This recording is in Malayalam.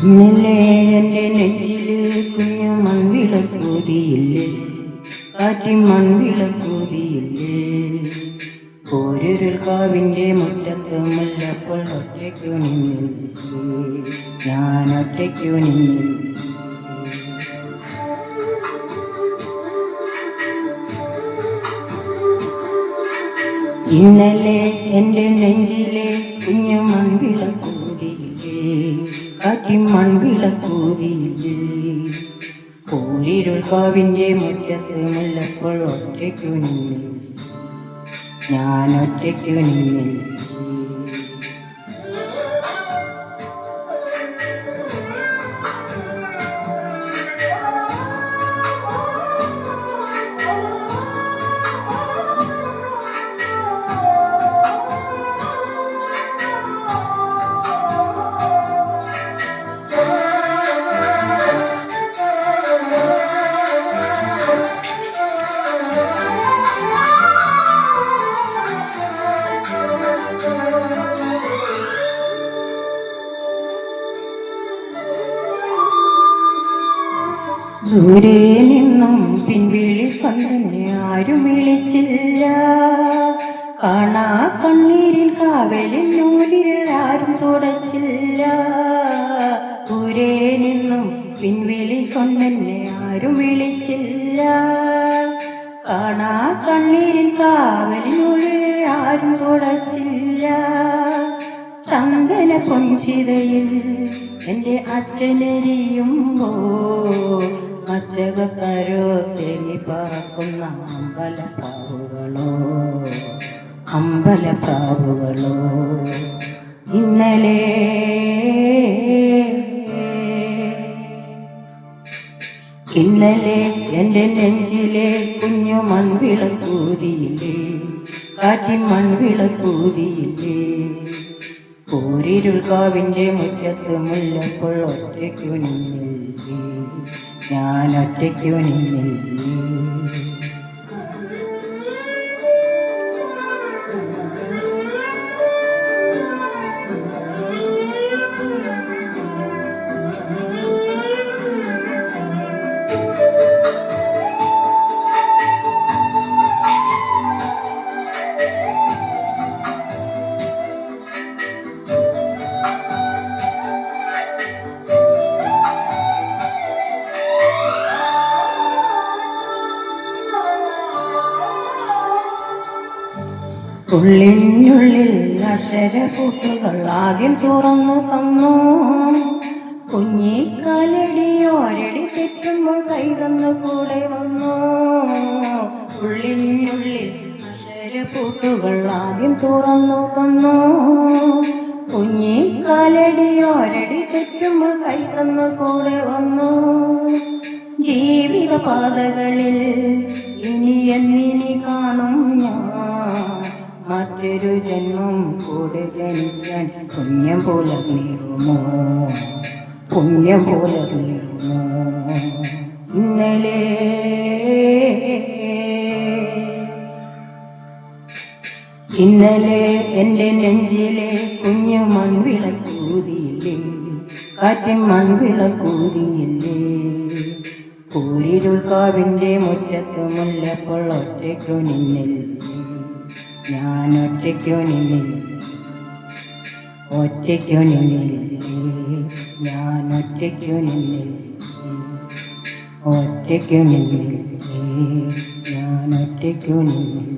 ഇന്നലെ എൻ്റെ നെഞ്ചില് കുഞ്ഞു മൺവിളക്കൂതിയില്ലേ, കാറ്റി മൺവിളക്കൂതിയില്ലേ. ഓരൊരു കാവിൻ്റെ മുറ്റത്ത് മുല്ലപ്പോൾ ഒറ്റയ്ക്കു നിന്നില്ലേ, ഞാൻ ഒറ്റയ്ക്കു നിന്നില്ലേ. ഇന്നലെ എൻ്റെ നെഞ്ചിലെ കുഞ്ഞു മൺവിളക്കൂതിയില്ലേ, കാറ്റി മൺവിളക്കൂതിയില്ലേ. ഓരിരുൾ കാവിൻ്റെ മുറ്റത്ത് മുല്ലപ്പോൾ ഒറ്റയ്ക്കു നിന്നില്ലേ, ഞാൻ ഒറ്റയ്ക്കു നിന്നില്ലേ. ദൂരെ നിന്നും പിൻവിളി കൊണ്ടെന്നെ ആരും വിളിച്ചില്ല, കാണാ കണ്ണീരിൽ കാവലിൽ നൂലിൽ ആരും തുടച്ചില്ല. ദൂരെ നിന്നും പിൻവിളി കൊണ്ടെന്നെ ആരും വിളിച്ചില്ല, കാണാ കണ്ണീരിൽ കാവലിൽ നൂലിൽ ആരും തുടച്ചില്ല. ചന്ദന പൊൻചിതയിൽ എൻ്റെ അച്ഛനെരിയുമ്പോ മച്ചകക്കരോ തേങ്ങി പറക്കുന്ന അമ്പലപ്രാവുകളോ, അമ്പലപ്രാവുകളോ. ഇന്നലെ എൻ്റെ നെഞ്ചിലെ കുഞ്ഞു മൺവിളക്കൂതിയില്ലേ, കാറ്റി മൺവിളക്കൂതിയില്ലേ. ഓരിരുൾ കാവിൻ്റെ മുറ്റത്ത് മുല്ലപ്പോൾ ഒറ്റയ്ക്കു നിന്നില്ലേ, ഞാൻ ഒറ്റയ്ക്കു നിന്നില്ലേ. ഉള്ളിനുള്ളിൽ അക്ഷരപൂട്ടുകൾ ആദ്യം തുറന്നു തന്നു, കുഞ്ഞിക്കാലടി ഓരടി തെറ്റുമ്പോൾ കൈതന്നു കൂടെ വന്നു. ഉള്ളിനുള്ളിൽ അക്ഷരപൂട്ടുകൾ ആദ്യം തുറന്നു തന്നു, കുഞ്ഞിക്കാലടി ഓരടി തെറ്റുമ്പോൾ കൈതന്നു കൂടെ വന്നു. ജീവിത പാതകളിൽ ഇനി എന്നിനി കാണും ഞാൻ, മറ്റൊരു ജന്മം കൂടെ ജനിക്കാൻ പുണ്യം പോലെ നേരുമോ, പുണ്യം പോലെ നേരുമോ. ഇന്നലെ എൻ്റെ നെഞ്ചിലെ കുഞ്ഞു മൺവിളക്കൂതിയില്ലേ, കാറ്റി മൺവിളക്കൂതിയില്ലേ. കൂരിരുൾ കാവിൻ്റെ മുറ്റത്ത് മുല്ലപ്പോൾ ഒറ്റയ്ക്കു നിന്നില്ലേ, ഞാൻ ഒറ്റയ്ക്കു നിന്നില്ലേ, ഒറ്റയ്ക്കു നിന്നില്ലേ. ഞാൻ ഒറ്റയ്ക്കു നിന്നില്ലേ, ഒറ്റയ്ക്കു നിന്നില്ലേ, ഞാൻ ഒറ്റയ്ക്കു നിന്നില്ലേ.